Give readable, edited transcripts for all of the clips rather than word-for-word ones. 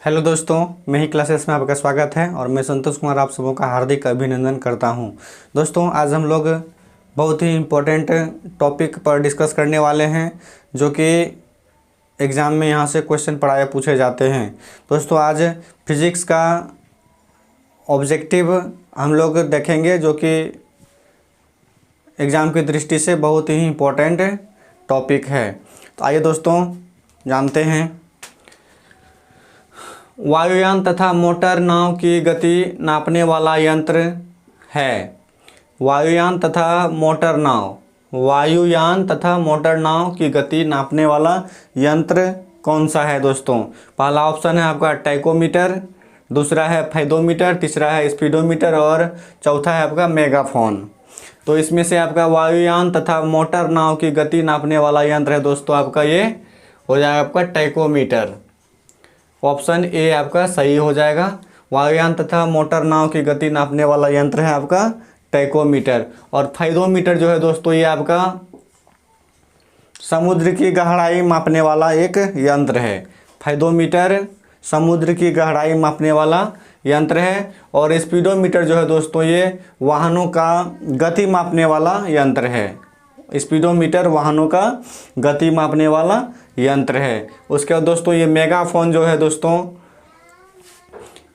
Hello दोस्तों, मेरी classes में आपका स्वागत है और मैं संतोष कुमार आप सबों का हार्दिक अभिनंदन करता हूं। दोस्तों, आज हम लोग बहुत ही इम्पोर्टेंट टॉपिक पर डिस्कस करने वाले हैं जो कि एग्ज़ाम में यहाँ से क्वेश्चन पढ़ाए पूछे जाते हैं। दोस्तों, आज फिज़िक्स का ऑब्जेक्टिव हम लोग देखेंगे जो कि एग्ज़ाम की दृष्टि से बहुत ही इम्पोर्टेंट टॉपिक है। तो आइए दोस्तों जानते हैं। वायुयान तथा मोटर नाव की गति नापने वाला यंत्र है। वायुयान तथा मोटर नाव की गति नापने वाला यंत्र कौन सा है दोस्तों? पहला ऑप्शन है आपका टैकोमीटर, दूसरा है फेदोमीटर, तीसरा है स्पीडोमीटर और चौथा है आपका मेगाफोन। तो इसमें से आपका वायुयान तथा मोटर नाव की गति नापने वाला यंत्र है दोस्तों, आपका ये हो जाएगा आपका टैकोमीटर। ऑप्शन ए आपका सही हो जाएगा। वायुयान तथा मोटर नाव की गति नापने वाला यंत्र है आपका टैकोमीटर। और फेदोमीटर जो है दोस्तों, ये आपका समुद्र की गहराई मापने वाला एक यंत्र है। फेदोमीटर समुद्र की गहराई मापने वाला यंत्र है। और स्पीडोमीटर जो है दोस्तों, ये वाहनों का गति मापने वाला यंत्र है। स्पीडोमीटर वाहनों का गति मापने वाला यंत्र है। उसके बाद दोस्तों ये मेगाफोन जो है दोस्तों,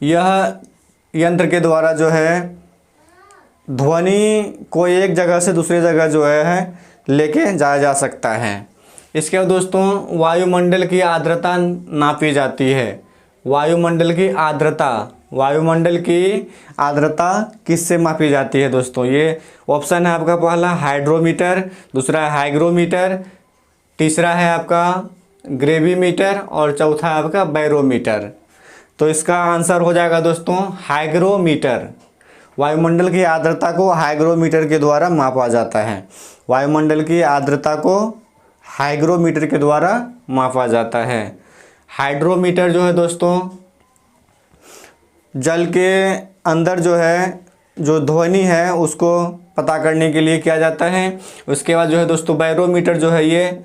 यह यंत्र के द्वारा जो है ध्वनि को एक जगह से दूसरी जगह जो है लेके जाया जा सकता है। इसके बाद दोस्तों वायुमंडल की आर्द्रता नापी जाती है। वायुमंडल की आर्द्रता किससे मापी जाती है दोस्तों? ये ऑप्शन है आपका पहला हाइड्रोमीटर, दूसरा है हाइग्रोमीटर, तीसरा है आपका ग्रेविमीटर और चौथा है आपका बैरोमीटर। तो इसका आंसर हो जाएगा दोस्तों हाइग्रोमीटर। वायुमंडल की आर्द्रता को हाइग्रोमीटर के द्वारा मापा जाता है। वायुमंडल की आर्द्रता को हाइग्रोमीटर के द्वारा मापा जाता है। हाइड्रोमीटर जो है दोस्तों, जल के अंदर जो है जो ध्वनि है उसको पता करने के लिए किया जाता है। उसके बाद जो है दोस्तों बैरोमीटर जो है, ये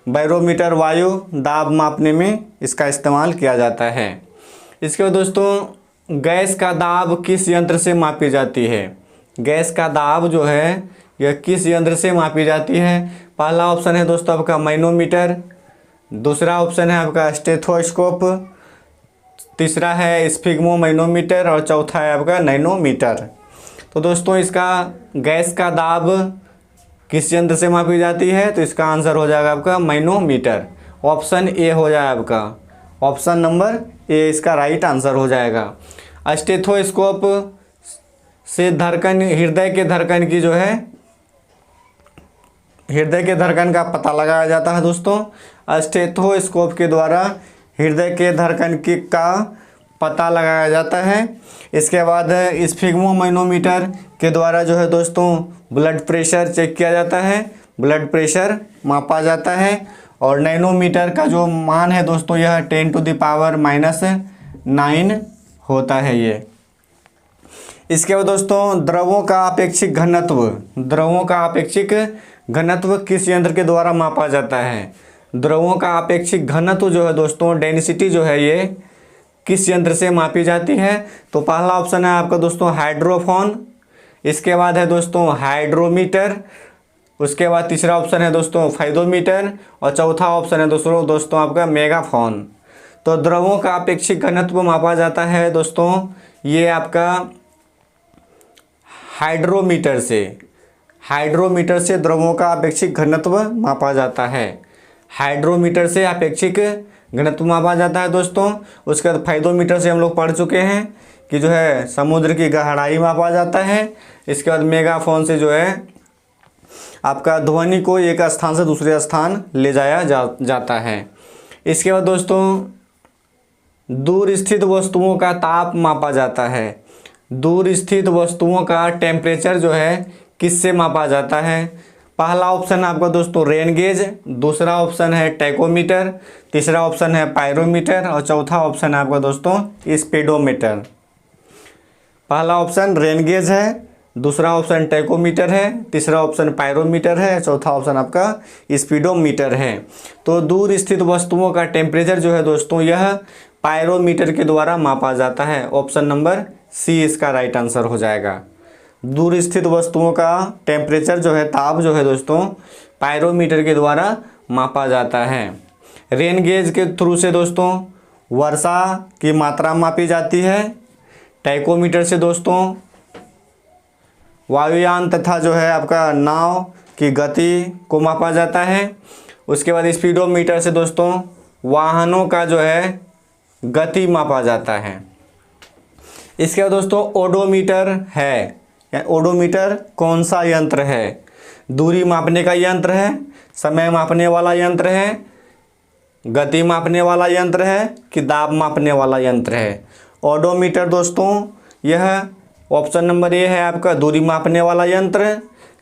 बैरोमीटर वायु दाब मापने में इसका इस्तेमाल किया जाता है। इसके बाद दोस्तों गैस का दाब किस यंत्र से मापी जाती है? गैस का दाब जो है यह किस यंत्र से मापी जाती है? पहला ऑप्शन है दोस्तों आपका मैनोमीटर, दूसरा ऑप्शन है आपका स्टेथोस्कोप, तीसरा है स्फिग्मोमैनोमीटर और चौथा है आपका नैनोमीटर। तो दोस्तों इसका गैस का दाब किस यंत्र से मापी जाती है? तो इसका आंसर हो जाएगा आपका मैनोमीटर। ऑप्शन ए हो जाएगा आपका, ऑप्शन नंबर ए इसका राइट आंसर हो जाएगा। स्टेथोस्कोप से धड़कन, हृदय के धड़कन की जो है, हृदय के धड़कन का पता लगाया जाता है दोस्तों। स्टेथोस्कोप के द्वारा हृदय के धड़कन की का पता लगाया जाता है। इसके बाद स्फिग्मोमैनोमीटर के द्वारा जो है दोस्तों ब्लड प्रेशर चेक किया जाता है, ब्लड प्रेशर मापा जाता है। और नैनोमीटर का जो मान है दोस्तों, यह 10⁻⁹ होता है ये। इसके बाद दोस्तों द्रवों का अपेक्षिक घनत्व किस यंत्र के द्वारा मापा जाता है? द्रवों का अपेक्षिक घनत्व जो है दोस्तों, डेंसिटी जो है, ये किस यंत्र से मापी जाती है? तो पहला ऑप्शन है आपका दोस्तों हाइड्रोफोन, इसके बाद है दोस्तों हाइड्रोमीटर, उसके बाद तीसरा ऑप्शन है दोस्तों फेदोमीटर और चौथा ऑप्शन है दोस्तों आपका मेगाफोन। तो द्रवों का अपेक्षिक घनत्व मापा जाता है दोस्तों ये आपका हाइड्रोमीटर से द्रवों का अपेक्षिक घनत्व मापा जाता है। हाइड्रोमीटर से अपेक्षिक घनत्व मापा जाता है दोस्तों। उसके बाद फेदोमीटर से हम लोग पढ़ चुके हैं कि जो है समुद्र की गहराई मापा जाता है। इसके बाद मेगाफोन से जो है आपका ध्वनि को एक स्थान से दूसरे स्थान ले जाया जाता है। इसके बाद दोस्तों दूर स्थित वस्तुओं का ताप मापा जाता है। दूर स्थित वस्तुओं का टेम्परेचर जो है किससे मापा जाता है? पहला ऑप्शन है आपका दोस्तों रेन गेज, दूसरा ऑप्शन है टैकोमीटर, तीसरा ऑप्शन है पायरोमीटर और चौथा ऑप्शन है आपका दोस्तों स्पीडोमीटर। पहला ऑप्शन रेन गेज है, दूसरा ऑप्शन टैकोमीटर है, तीसरा ऑप्शन पायरोमीटर है, चौथा ऑप्शन आपका स्पीडोमीटर है। तो दूर स्थित वस्तुओं का टेम्परेचर जो है दोस्तों, यह पायरोमीटर के द्वारा मापा जाता है। ऑप्शन नंबर सी इसका राइट आंसर हो जाएगा। दूर स्थित वस्तुओं का टेम्परेचर जो है, ताप जो है दोस्तों, पायरोमीटर के द्वारा मापा जाता है। रेन गेज के थ्रू से दोस्तों वर्षा की मात्रा मापी जाती है। टैकोमीटर से दोस्तों वायुयान तथा जो है आपका नाव की गति को मापा जाता है। उसके बाद स्पीडोमीटर से दोस्तों वाहनों का जो है गति मापा जाता है। इसके बाद दोस्तों ओडोमीटर है। ओडोमीटर कौन सा यंत्र है? दूरी मापने का यंत्र है, समय मापने वाला यंत्र है, गति मापने वाला यंत्र है कि दाब मापने वाला यंत्र है? ओडोमीटर दोस्तों यह ऑप्शन नंबर ए है आपका, दूरी मापने वाला यंत्र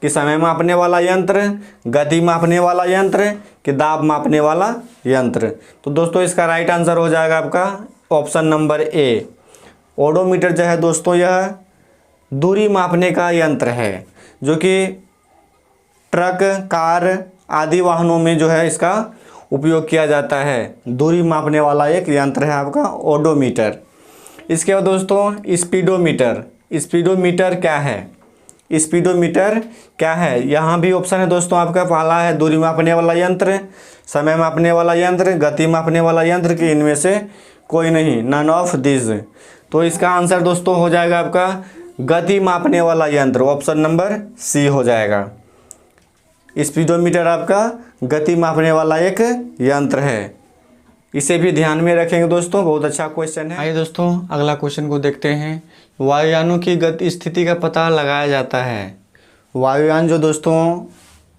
कि समय मापने वाला यंत्र, गति मापने वाला यंत्र कि दाब मापने वाला यंत्र। तो दोस्तों इसका राइट आंसर हो जाएगा आपका ऑप्शन नंबर ए। ओडोमीटर जो है दोस्तों यह दूरी मापने का यंत्र है, जो कि ट्रक, कार आदि वाहनों में जो है इसका उपयोग किया जाता है। दूरी मापने वाला एक यंत्र है आपका ओडोमीटर। इसके बाद दोस्तों स्पीडोमीटर। स्पीडोमीटर क्या है? स्पीडोमीटर क्या है? यहाँ भी ऑप्शन है दोस्तों आपका, पहला है दूरी मापने वाला यंत्र, समय मापने वाला यंत्र, गति मापने वाला यंत्र कि इनमें से कोई नहीं, नन ऑफ दिस। तो इसका आंसर दोस्तों हो जाएगा आपका गति मापने वाला यंत्र। ऑप्शन नंबर सी हो जाएगा। स्पीडोमीटर आपका गति मापने वाला एक यंत्र है, इसे भी ध्यान में रखेंगे दोस्तों। बहुत अच्छा क्वेश्चन है। आइए दोस्तों अगला क्वेश्चन को देखते हैं। वायुयानों की गति स्थिति का पता लगाया जाता है। वायुयान जो दोस्तों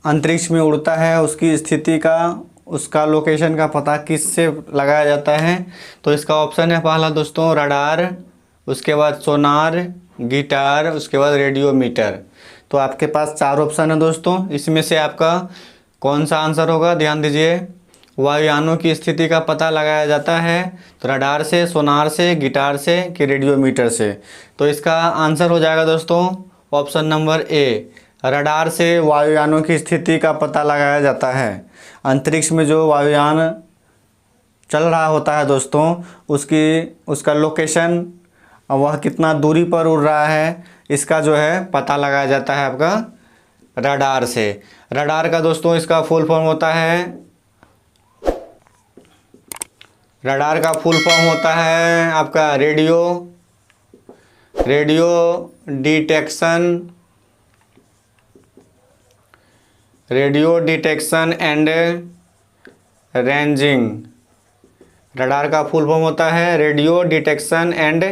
अंतरिक्ष में उड़ता है उसकी स्थिति का, उसका लोकेशन का पता किससे लगाया जाता है? तो इसका ऑप्शन है पहला दोस्तों रडार, उसके बाद सोनार, गिटार, उसके बाद रेडियोमीटर। तो आपके पास 4 ऑप्शन है दोस्तों, इसमें से आपका कौन सा आंसर होगा? ध्यान दीजिए। वायुयानों की स्थिति का पता लगाया जाता है तो रडार से, सोनार से, गिटार से कि रेडियोमीटर से? तो इसका आंसर हो जाएगा दोस्तों ऑप्शन नंबर ए, रडार से वायुयानों की स्थिति का पता लगाया जाता है। अंतरिक्ष में जो वायुयान चल रहा होता है दोस्तों उसका लोकेशन, वह कितना दूरी पर उड़ रहा है, इसका जो है पता लगाया जाता है आपका रडार से। रडार का दोस्तों इसका फुल फॉर्म होता है, रडार का फुल फॉर्म होता है आपका radio detection and ranging. Radar का फुल फॉर्म होता है रेडियो डिटेक्शन एंड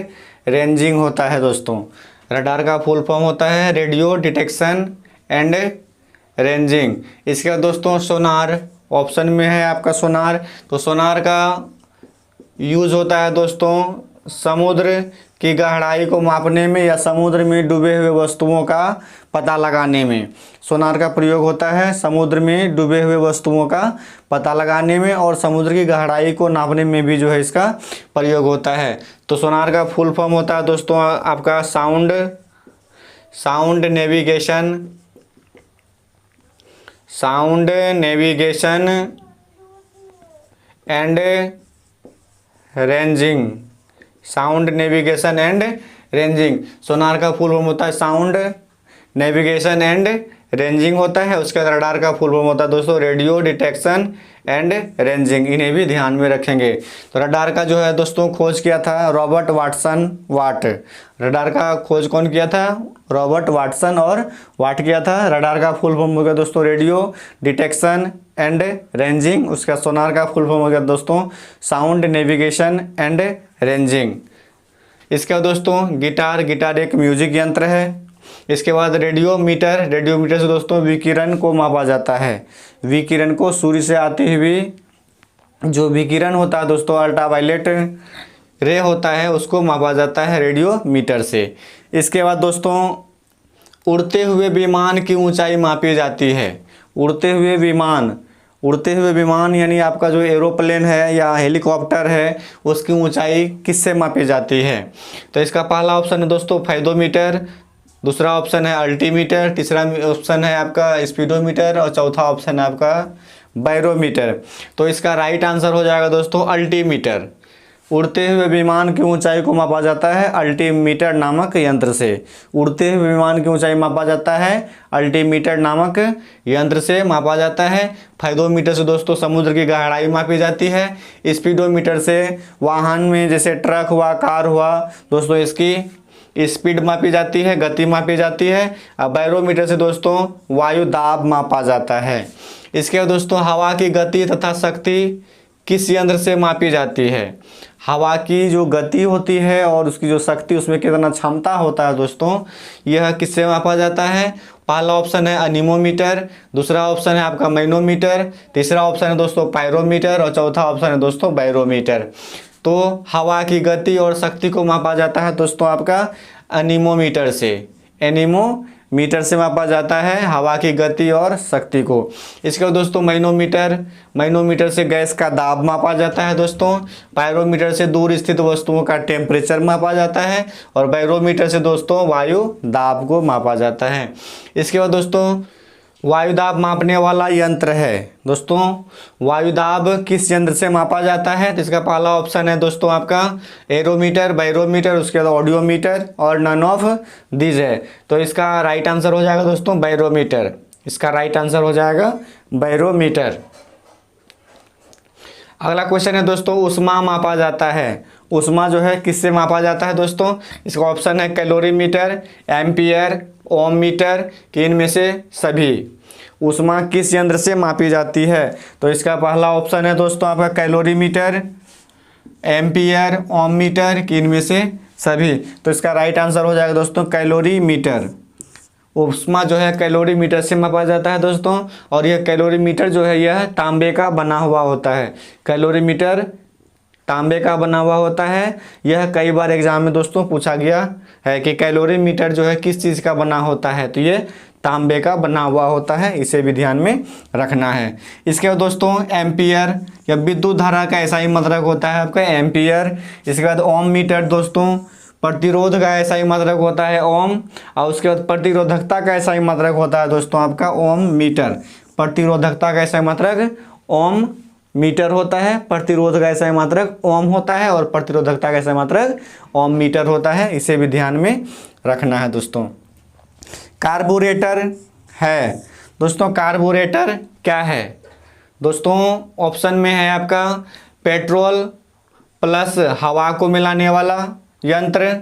रेंजिंग होता है दोस्तों। रडार का फुल फॉर्म होता है रेडियो डिटेक्शन एंड रेंजिंग। इसके बाद दोस्तों सोनार ऑप्शन में है आपका सोनार। तो सोनार का यूज़ होता है दोस्तों समुद्र की गहराई को मापने में या समुद्र में डूबे हुए वस्तुओं का पता लगाने में। सोनार का प्रयोग होता है समुद्र में डूबे हुए वस्तुओं का पता लगाने में और समुद्र की गहराई को नापने में भी जो है इसका प्रयोग होता है। तो सोनार का फुल फॉर्म होता है दोस्तों आपका sound navigation and ranging. Sound navigation and ranging, sonar का फुल फॉर्म होता है साउंड नेविगेशन एंड रेंजिंग होता है। उसके बाद रडार का फुल फॉर्म होता है दोस्तों रेडियो डिटेक्शन एंड रेंजिंग, इन्हें भी ध्यान में रखेंगे। तो रडार का जो है दोस्तों खोज किया था रॉबर्ट वाटसन वाट। रडार का खोज कौन किया था? रॉबर्ट वाटसन और वाट किया था। रडार का फुल फॉर्म हो गया दोस्तों रेडियो डिटेक्शन एंड रेंजिंग। उसका सोनार का फुल फॉर्म हो गया दोस्तों साउंड नेविगेशन एंड रेंजिंग। इसके बाद दोस्तों गिटार एक म्यूजिक यंत्र है। इसके बाद रेडियोमीटर से दोस्तों विकिरण को मापा जाता है। विकिरण को सूर्य से आती हुई जो विकिरण होता है दोस्तों अल्ट्रावायलेट रे होता है उसको मापा जाता है रेडियोमीटर से। इसके बाद दोस्तों उड़ते हुए विमान की ऊंचाई मापी जाती है। उड़ते हुए विमान यानी आपका जो एरोप्लेन है या हेलीकॉप्टर है उसकी ऊंचाई किससे मापी जाती है? तो इसका पहला ऑप्शन है दोस्तों फाइदोमीटर, दूसरा ऑप्शन है अल्टीमीटर, तीसरा ऑप्शन है आपका स्पीडोमीटर और चौथा ऑप्शन है आपका बैरोमीटर। तो इसका राइट आंसर हो जाएगा दोस्तों अल्टीमीटर। उड़ते हुए विमान की ऊंचाई को मापा जाता है अल्टीमीटर नामक यंत्र से। उड़ते हुए विमान की ऊंचाई मापा जाता है अल्टीमीटर नामक यंत्र से मापा जाता है। फाइडोमीटर से दोस्तों समुद्र की गहराई मापी जाती है। स्पीडोमीटर से वाहन में जैसे ट्रक हुआ, कार हुआ दोस्तों, इसकी स्पीड मापी जाती है, गति मापी जाती है। अब बैरोमीटर से दोस्तों वायु दाब मापा जाता है। इसके बाद दोस्तों हवा की गति तथा शक्ति किस यंत्र से मापी जाती है? हवा की जो गति होती है और उसकी जो शक्ति, उसमें कितना क्षमता होता है दोस्तों, यह किससे मापा जाता है? पहला ऑप्शन है अनीमोमीटर, दूसरा ऑप्शन है आपका मैनोमीटर, तीसरा ऑप्शन है दोस्तों पायरोमीटर और चौथा ऑप्शन है दोस्तों बैरोमीटर। तो हवा की गति और शक्ति को मापा जाता है दोस्तों आपका अनीमोमीटर से। एनीमोमीटर से मापा जाता है हवा की गति और शक्ति को। इसके बाद दोस्तों मैनोमीटर से गैस का दाब मापा जाता है दोस्तों। पायरोमीटर से दूर स्थित वस्तुओं का टेम्परेचर मापा जाता है और बैरोमीटर से दोस्तों वायु दाब को मापा जाता है। इसके बाद दोस्तों वायु दाब मापने वाला यंत्र है दोस्तों, वायु दाब किस यंत्र से मापा जाता है? तो इसका पहला ऑप्शन है दोस्तों आपका एरोमीटर, बैरोमीटर, उसके बाद ऑडियोमीटर और नन ऑफ दिस है। तो इसका राइट आंसर हो जाएगा दोस्तों बैरोमीटर। इसका राइट आंसर हो जाएगा बैरोमीटर। अगला क्वेश्चन है दोस्तों ऊष्मा मापा जाता है। ऊष्मा जो है किससे मापा जाता है दोस्तों? इसका ऑप्शन है कैलोरीमीटर, एम्पियर, ओम मीटर कि इनमें से सभी। ऊष्मा किस यंत्र से मापी जाती है? तो इसका पहला ऑप्शन है दोस्तों आपका कैलोरीमीटर, एम्पियर, ओम मीटर कि इनमें से सभी। तो इसका राइट आंसर हो जाएगा दोस्तों कैलोरीमीटर। ऊष्मा जो है कैलोरीमीटर से मापा जाता है दोस्तों, और यह कैलोरीमीटर जो है यह तांबे का बना हुआ होता है। कैलोरीमीटर तांबे का बना हुआ होता है। यह कई बार एग्जाम में दोस्तों पूछा गया है कि कैलोरीमीटर जो है किस चीज़ का बना होता है, तो ये तांबे का बना हुआ होता है, इसे भी ध्यान में रखना है। इसके बाद दोस्तों एम्पियर या विद्युत धारा का ऐसा ही मात्रक होता है आपका एम्पियर। इसके बाद ओम मीटर दोस्तों प्रतिरोध का ऐसा ही मात्रक होता है ओम, और उसके बाद प्रतिरोधकता का ऐसा ही मात्रक होता है दोस्तों आपका ओम मीटर। प्रतिरोधकता का ऐसा मात्रक ओम मीटर होता है, प्रतिरोध का ऐसा मात्रक ओम होता है और प्रतिरोधकता का ऐसा मात्रक ओम मीटर होता है, इसे भी ध्यान में रखना है दोस्तों। कार्बोरेटर है दोस्तों, कार्बोरेटर क्या है दोस्तों? ऑप्शन में है आपका पेट्रोल प्लस हवा को मिलाने वाला यंत्र,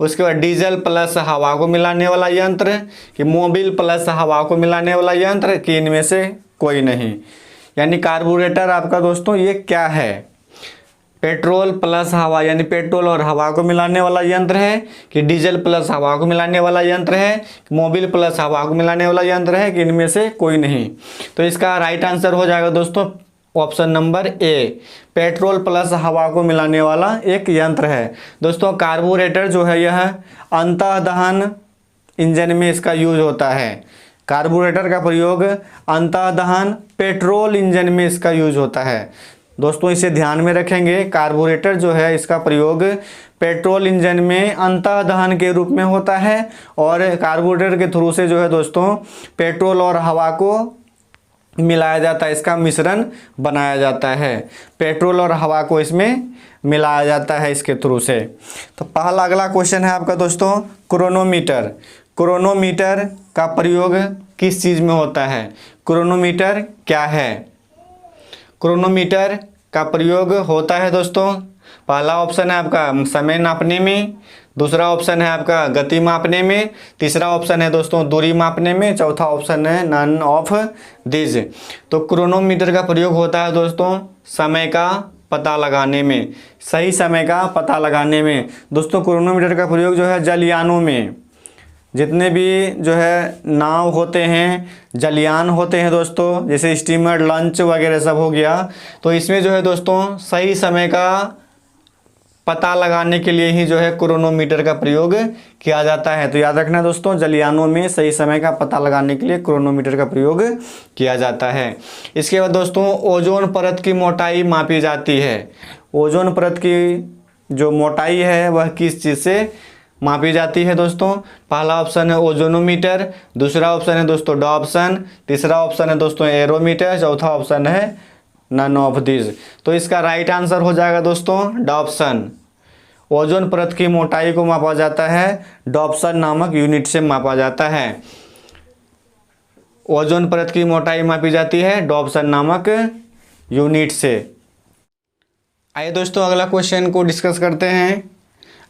उसके बाद डीजल प्लस हवा को मिलाने वाला यंत्र, कि मोबिल प्लस हवा को मिलाने वाला यंत्र, कि इनमें से कोई नहीं। यानी कार्बोरेटर आपका दोस्तों ये क्या है? पेट्रोल प्लस हवा यानी पेट्रोल और हवा को मिलाने वाला यंत्र है, कि डीजल प्लस हवा को मिलाने वाला यंत्र है, मोबिल प्लस हवा को मिलाने वाला यंत्र है, कि इनमें से कोई नहीं। तो इसका राइट आंसर हो जाएगा दोस्तों option number A, petrol plus हवा को मिलाने वाला एक यंत्र है दोस्तों। कार्बोरेटर जो है यह अंतः दहन इंजन में इसका यूज होता है। कार्बोरेटर का प्रयोग अंतः दहन पेट्रोल इंजन में इसका यूज होता है दोस्तों, इसे ध्यान में रखेंगे। कार्बोरेटर जो है इसका प्रयोग पेट्रोल इंजन में अंतः दहन के रूप में होता है, और कार्बोरेटर के थ्रू से जो है दोस्तों पेट्रोल और हवा को मिलाया जाता है, इसका मिश्रण बनाया जाता है। पेट्रोल और हवा को इसमें मिलाया जाता है इसके थ्रू से। तो पहला अगला क्वेश्चन है आपका दोस्तों क्रोनोमीटर। क्रोनोमीटर का प्रयोग किस चीज़ में होता है? क्रोनोमीटर क्या है? क्रोनोमीटर का प्रयोग होता है दोस्तों, पहला ऑप्शन है आपका समय नापने में, दूसरा ऑप्शन है आपका गति मापने में, तीसरा ऑप्शन है दोस्तों दूरी मापने में, चौथा ऑप्शन है नन ऑफ दिस। तो क्रोनोमीटर का प्रयोग होता है दोस्तों समय का पता लगाने में, सही समय का पता लगाने में। दोस्तों क्रोनोमीटर का प्रयोग जो है जलयानों में, जितने भी जो है नाव होते हैं, जलयान होते हैं दोस्तों, जैसे स्टीमर, लॉन्च वगैरह सब हो गया, तो इसमें जो है दोस्तों सही समय का पता लगाने के लिए ही जो है क्रोनोमीटर का प्रयोग किया जाता है। तो याद रखना दोस्तों, जलयानों में सही समय का पता लगाने के लिए क्रोनोमीटर का प्रयोग किया जाता है। इसके बाद दोस्तों ओजोन परत की मोटाई मापी जाती है। ओजोन परत की जो मोटाई है वह किस चीज़ से मापी जाती है दोस्तों? पहला ऑप्शन है ओजोनोमीटर, दूसरा ऑप्शन है दोस्तों डॉप्सन, तीसरा ऑप्शन है दोस्तों एरोमीटर, चौथा ऑप्शन है नन ऑफ दिस। तो इसका राइट आंसर हो जाएगा दोस्तों डॉप्सन। ओजोन परत की मोटाई को मापा जाता है डॉप्सन नामक यूनिट से मापा जाता है। ओजोन परत की मोटाई मापी जाती है डॉप्सन नामक यूनिट से। आइए दोस्तों अगला क्वेश्चन को डिस्कस करते हैं।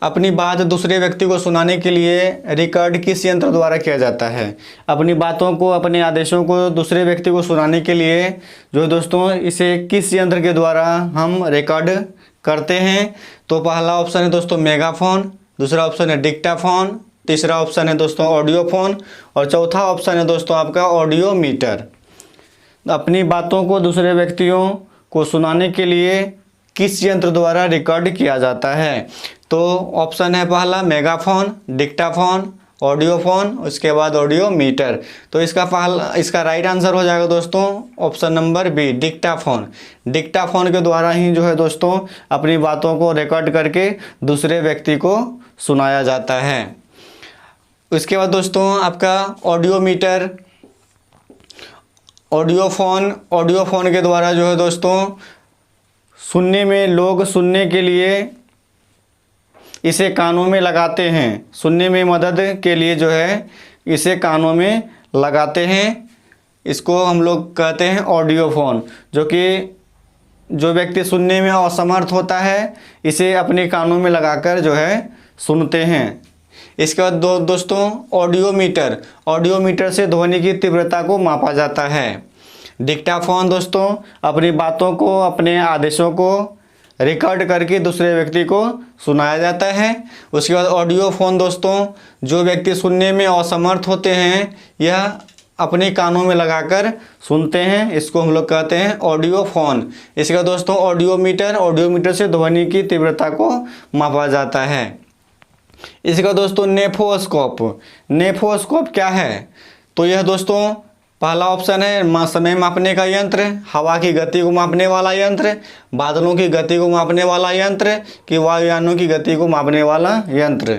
अपनी बात दूसरे व्यक्ति को सुनाने के लिए रिकॉर्ड किस यंत्र द्वारा किया जाता है? अपनी बातों को, अपने आदेशों को दूसरे व्यक्ति को सुनाने के लिए जो दोस्तों इसे किस यंत्र के द्वारा हम रिकॉर्ड करते हैं? तो पहला ऑप्शन है दोस्तों मेगाफोन, दूसरा ऑप्शन है डिक्टाफोन, तीसरा ऑप्शन है दोस्तों ऑडियोफोन और चौथा ऑप्शन है दोस्तों आपका ऑडियोमीटर। अपनी बातों को दूसरे व्यक्तियों को सुनाने के लिए किस यंत्र द्वारा रिकॉर्ड किया जाता है? तो ऑप्शन है पहला मेगाफोन, डिक्टाफोन, ऑडियोफोन, उसके बाद ऑडियोमीटर। तो इसका राइट आंसर हो जाएगा दोस्तों option number B dictaphone. Dictaphone के द्वारा ही जो है दोस्तों अपनी बातों को रिकॉर्ड करके दूसरे व्यक्ति को सुनाया जाता है। उसके बाद दोस्तों आपका ऑडियोमीटर। ऑडियोफोन के द्वारा जो है दोस्तों सुनने में, लोग सुनने के लिए इसे कानों में लगाते हैं, सुनने में मदद के लिए जो है इसे कानों में लगाते हैं। इसको हम लोग कहते हैं ऑडियोफोन, जो कि जो व्यक्ति सुनने में असमर्थ होता है इसे अपने कानों में लगाकर जो है सुनते हैं। इसके बाद दोस्तों ऑडियोमीटर से ध्वनि की तीव्रता को मापा जाता है। डिक्टाफोन दोस्तों अपनी बातों को, अपने आदेशों को रिकॉर्ड करके दूसरे व्यक्ति को सुनाया जाता है। उसके बाद ऑडियोफोन दोस्तों जो व्यक्ति सुनने में असमर्थ होते हैं यह अपने कानों में लगाकर सुनते हैं, इसको हम लोग कहते हैं ऑडियोफोन। इसका दोस्तों ऑडियोमीटर से ध्वनि की तीव्रता को मापा जाता है। इसका दोस्तों नेफोस्कोप क्या है? तो यह दोस्तों पहला ऑप्शन है समय मापने का यंत्र, हवा की गति को मापने वाला यंत्र, बादलों की गति को मापने वाला यंत्र कि वायुयानों की गति को मापने वाला यंत्र।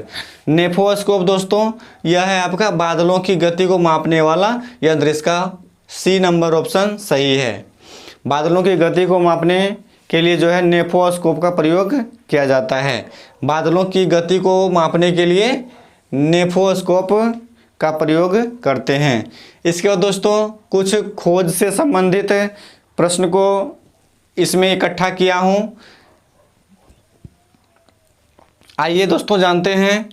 नेफोस्कोप दोस्तों यह है आपका बादलों की गति को मापने वाला यंत्र। इसका सी नंबर ऑप्शन सही है। बादलों की गति को मापने के लिए जो है नेफोस्कोप का प्रयोग किया जाता है। बादलों की गति को मापने के लिए नेफोस्कोप का प्रयोग करते हैं। इसके बाद दोस्तों कुछ खोज से संबंधित प्रश्न को इसमें इकट्ठा किया हूँ। आइए दोस्तों जानते हैं।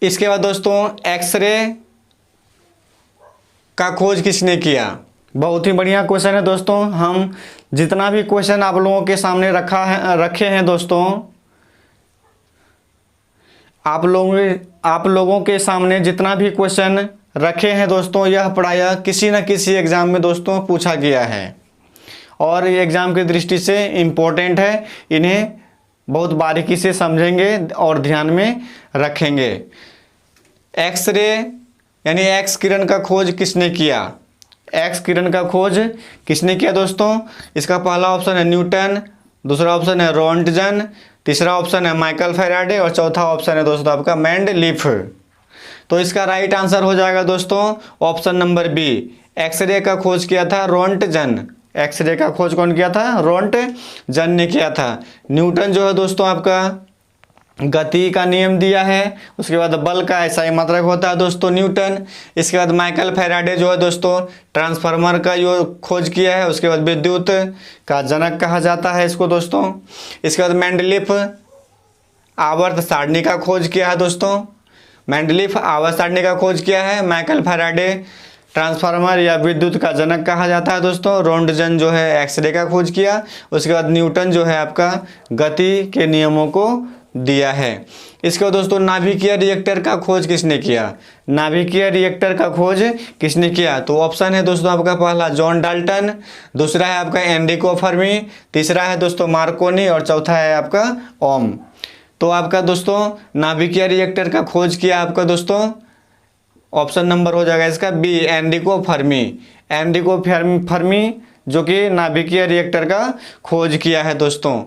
इसके बाद दोस्तों एक्सरे का खोज किसने किया? बहुत ही बढ़िया क्वेश्चन है दोस्तों। हम जितना भी क्वेश्चन आप लोगों के सामने रखे हैं दोस्तों, आप लोगों के सामने जितना भी क्वेश्चन रखे हैं दोस्तों, यह प्रायः किसी न किसी एग्ज़ाम में दोस्तों पूछा गया है और ये एग्ज़ाम की दृष्टि से इम्पोर्टेंट है। इन्हें बहुत बारीकी से समझेंगे और ध्यान में रखेंगे। एक्सरे यानी एक्स किरण का खोज किसने किया? एक्स किरण का खोज किसने किया दोस्तों? इसका पहला ऑप्शन है न्यूटन, दूसरा ऑप्शन है रोंटगन, तीसरा ऑप्शन है माइकल फैराडे और चौथा ऑप्शन है दोस्तों आपका मेंडलीफ। तो इसका राइट आंसर हो जाएगा दोस्तों ऑप्शन नंबर बी। एक्सरे का खोज किया था रोंटगन। एक्सरे का खोज कौन किया था? रोंटगन ने किया था। न्यूटन जो है दोस्तों आपका गति का नियम दिया है। उसके बाद बल का ऐसा ही मात्रक होता है दोस्तों न्यूटन। इसके बाद माइकल फैराडे जो है दोस्तों ट्रांसफार्मर का जो खोज किया है। उसके बाद विद्युत का जनक कहा जाता है इसको दोस्तों। इसके बाद मेंडलीफ आवर्त सारणी का खोज किया है दोस्तों। मेंडलीफ आवर्त सारणी का खोज किया है। माइकल फैराडे ट्रांसफार्मर या विद्युत का जनक कहा जाता है दोस्तों। रोंटगन जो है एक्सरे का खोज किया। उसके बाद न्यूटन जो है आपका गति के नियमों को दिया है। इसके बाद दोस्तों नाभिकीय रिएक्टर का खोज किसने किया? नाभिकीय रिएक्टर का खोज किसने किया? तो ऑप्शन है दोस्तों आपका पहला जॉन डाल्टन, दूसरा है आपका एनरिको फर्मी, तीसरा है दोस्तों मार्कोनी और चौथा है आपका ओम। तो आपका दोस्तों नाभिकीय रिएक्टर का खोज किया आपका दोस्तों ऑप्शन नंबर हो जाएगा इसका B Enrico Fermi. Enrico Fermi जो कि नाभिकीय रिएक्टर का खोज किया है दोस्तों।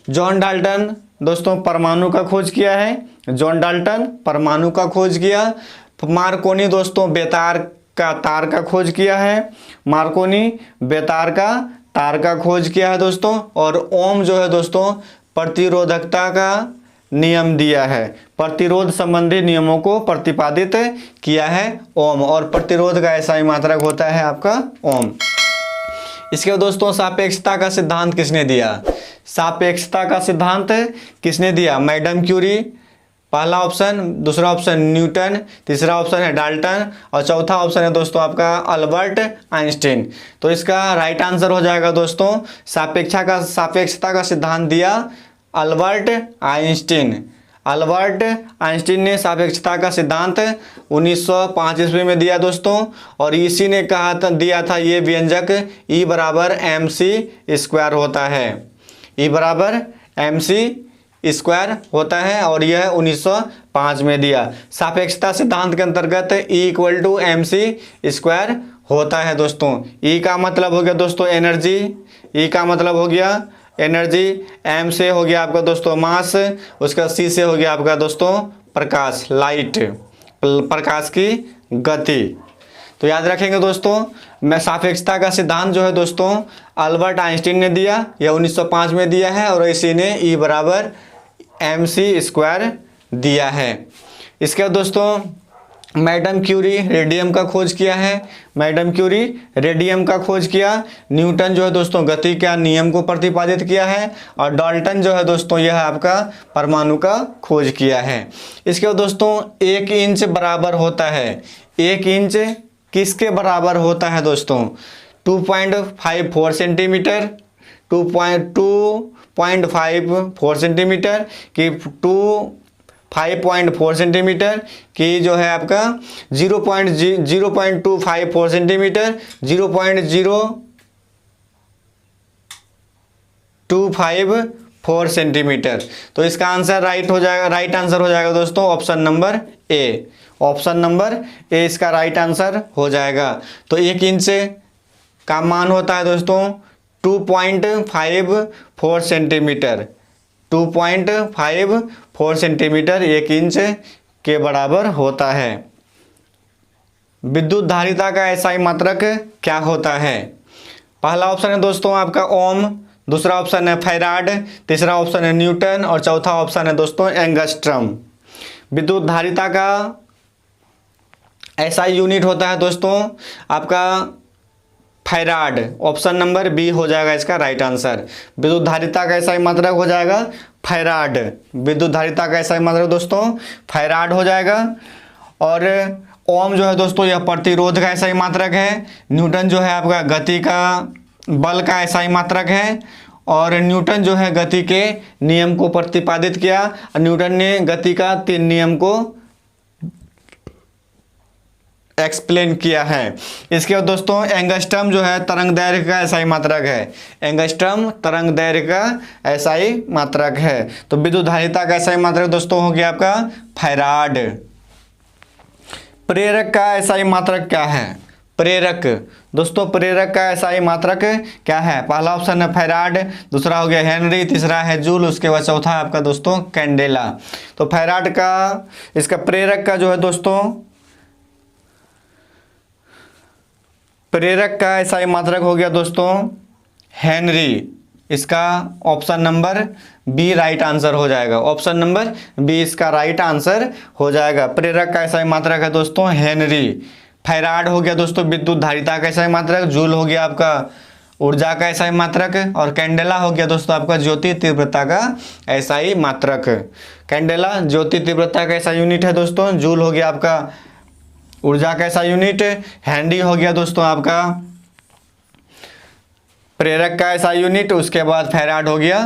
जॉन डाल्टन दोस्तों परमाणु का खोज किया है। जॉन डाल्टन परमाणु का खोज किया। मार्कोनी दोस्तों बेतार का तार का खोज किया है, मार्कोनी बेतार का तार का खोज किया है दोस्तों। और ओम जो है दोस्तों प्रतिरोधकता का नियम दिया है, प्रतिरोध संबंधी नियमों को प्रतिपादित किया है ओम, और प्रतिरोध का SI मात्रक होता है आपका ओम। इसके बाद दोस्तों सापेक्षता का सिद्धांत किसने दिया? सापेक्षता का सिद्धांत किसने दिया? मैडम क्यूरी, पहला ऑप्शन, दूसरा ऑप्शन न्यूटन, तीसरा ऑप्शन है डाल्टन और चौथा ऑप्शन है दोस्तों आपका अल्बर्ट आइंस्टीन। तो इसका राइट आंसर हो जाएगा दोस्तों सापेक्षता का सिद्धांत दिया अल्बर्ट आइंस्टीन। अल्बर्ट आइंस्टीन ने सापेक्षता का सिद्धांत 1905 ईस्वी में दिया दोस्तों, और इसी ने दिया था ये व्यंजक E बराबर mc² होता है, E बराबर mc² होता है, और यह 1905 में दिया। सापेक्षता सिद्धांत के अंतर्गत E = mc² होता है दोस्तों। E का मतलब हो गया दोस्तों एनर्जी, E का मतलब हो गया एनर्जी, M से हो गया आपका दोस्तों मास, उसका C से हो गया आपका दोस्तों प्रकाश, लाइट, प्रकाश की गति। तो याद रखेंगे दोस्तों, मैं सापेक्षता का सिद्धांत जो है दोस्तों अल्बर्ट आइंस्टीन ने दिया, यह 1905 में दिया है, और इसी ने E बराबर mc² दिया है। इसके बाद दोस्तों मैडम क्यूरी रेडियम का खोज किया है, मैडम क्यूरी रेडियम का खोज किया। न्यूटन जो है दोस्तों गति का नियम को प्रतिपादित किया है, और डाल्टन जो है दोस्तों यह आपका परमाणु का खोज किया है। इसके बाद दोस्तों 1 इंच बराबर होता है, 1 इंच किसके बराबर होता है दोस्तों? 2.54 सेंटीमीटर, 2.54 सेंटीमीटर की 5.4 सेंटीमीटर की जो है आपका 0.254 सेंटीमीटर, 0.0254 सेंटीमीटर। तो इसका आंसर राइट आंसर हो जाएगा दोस्तों option number A, option number A इसका राइट आंसर हो जाएगा। तो 1 इंच का मान होता है दोस्तों 2.54 सेंटीमीटर, 2.54 सेंटीमीटर 1 इंच के बराबर होता है। विद्युत धारिता का SI मात्रक क्या होता है? पहला ऑप्शन है दोस्तों आपका ओम, दूसरा ऑप्शन है फैराड, तीसरा ऑप्शन है न्यूटन और चौथा ऑप्शन है दोस्तों एंगस्ट्रम। विद्युत धारिता का SI यूनिट होता है दोस्तों आपका फैराड, ऑप्शन नंबर बी हो जाएगा इसका राइट आंसर। विद्युत धारिता का SI मात्रक हो जाएगा फैराड, विद्युत धारिता का SI मात्रक दोस्तों फैराड हो जाएगा। और ओम जो है दोस्तों यह प्रतिरोध का SI मात्रक है, न्यूटन जो है आपका गति का बल का SI मात्रक है, और न्यूटन जो है गति के नियम को प्रतिपादित किया। न्यूटन ने गति का 3 नियम को एक्सप्लेन किया है। इसके बाद दोस्तों एंगस्ट्रम जो है तरंग दैर्घ्य का SI मात्रक है, एंगस्ट्रम तरंग दैर्घ्य का SI मात्रक है। तो विद्युत धारिता का SI मात्रक दोस्तों हो गया आपका फैराड। प्रेरक का SI मात्रक क्या है? प्रेरक दोस्तों प्रेरक का SI मात्रक क्या है? पहला ऑप्शन है फैराड, दूसरा हो गया हेनरी, तीसरा है जूल, उसके बाद चौथा है आपका दोस्तों कैंडेला। तो फैराड का इसका प्रेरक का जो है दोस्तों प्रेरक का SI मात्रक हो गया दोस्तों हेनरी, इसका option number B right answer हो जाएगा, ऑप्शन नंबर बी इसका राइट आंसर हो जाएगा। प्रेरक का SI मात्रक है दोस्तों हेनरी। फैराड हो गया दोस्तों विद्युत धारिता का SI मात्रक, जूल हो गया आपका ऊर्जा का SI मात्रक, और कैंडेला हो गया दोस्तों आपका ज्योति तीव्रता का SI मात्रक। कैंडेला ज्योति तीव्रता का SI यूनिट है दोस्तों, जूल हो गया आपका ऊर्जा का SI यूनिट, हेनरी हो गया दोस्तों आपका प्रेरक का SI यूनिट, उसके बाद फैराड हो गया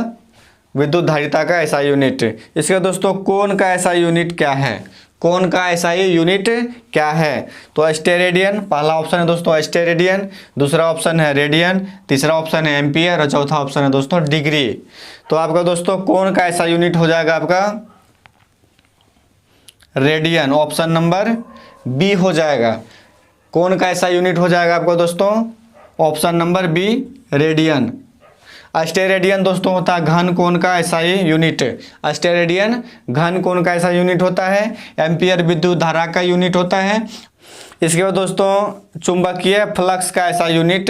विद्युत धारिता का SI यूनिट। इसके दोस्तों कोण का SI यूनिट क्या है? कोण का SI यूनिट क्या है? तो स्टेरेडियन, पहला ऑप्शन है दोस्तों स्टेरेडियन, दूसरा ऑप्शन है रेडियन, तीसरा ऑप्शन है एम्पियर और चौथा ऑप्शन है दोस्तों डिग्री। तो आपका दोस्तों कोण का SI यूनिट हो जाएगा आपका रेडियन, ऑप्शन नंबर बी हो जाएगा। कोण का SI यूनिट हो जाएगा आपका दोस्तों option number B radian. Steradian दोस्तों होता है घन कोण का एसआई यूनिट। स्टेरेडियन घन कोण का एसआई यूनिट होता है। एम्पियर विद्युत धारा का यूनिट होता है। इसके बाद दोस्तों चुंबकीय फ्लक्स का एसआई यूनिट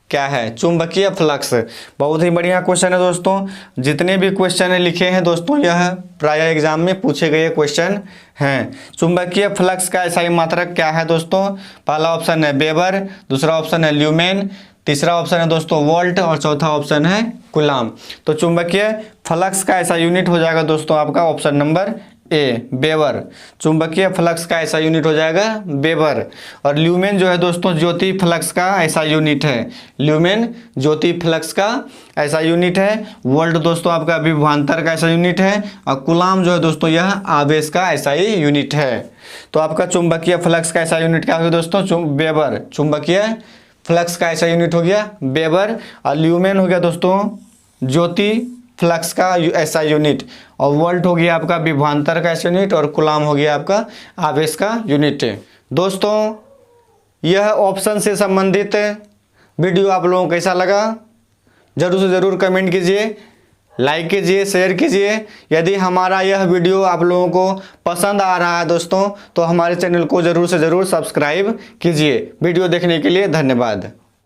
क्या है? चुंबकीय फ्लक्स। बहुत ही बढ़िया क्वेश्चन है दोस्तों। जितने भी क्वेश्चन लिखे हैं दोस्तों यह प्राय एग्जाम में पूछे गए क्वेश्चन हैं। चुंबकीय फ्लक्स का एसआई मात्रक क्या है दोस्तों? पहला ऑप्शन है वेबर, दूसरा ऑप्शन है ल्यूमेन, तीसरा ऑप्शन है दोस्तों वोल्ट और चौथा ऑप्शन है कूलाम। तो चुंबकीय फ्लक्स का ऐसा यूनिट हो जाएगा दोस्तों आपका ऑप्शन नंबर ए वेबर। चुंबकीय फ्लक्स का ऐसा यूनिट हो जाएगा वेबर। और ल्यूमेन जो है दोस्तों ज्योति फ्लक्स का ऐसा यूनिट है। ल्यूमेन ज्योति फ्लक्स का ऐसा यूनिट है। वोल्ट दोस्तों आपका विभवांतर का ऐसा यूनिट है। और कूलाम जो है दोस्तों यह आवेश का ऐसा ही यूनिट है। तो आपका चुंबकीय फ्लक्स का ऐसा यूनिट क्या हो गया दोस्तों? वेबर। चुंबकीय फ्लक्स का ऐसा यूनिट हो गया वेबर। और ल्यूमेन हो गया दोस्तों ज्योति फ्लक्स का ऐसा यूनिट। और वोल्ट हो गया आपका विभवांतर का ऐसा यूनिट। और कूलाम हो गया आपका आवेश का यूनिट। दोस्तों यह ऑप्शन से संबंधित वीडियो आप लोगों को कैसा लगा जरूर से ज़रूर कमेंट कीजिए, लाइक कीजिए, शेयर कीजिए। यदि हमारा यह वीडियो आप लोगों को पसंद आ रहा है दोस्तों तो हमारे चैनल को ज़रूर से ज़रूर सब्सक्राइब कीजिए। वीडियो देखने के लिए धन्यवाद।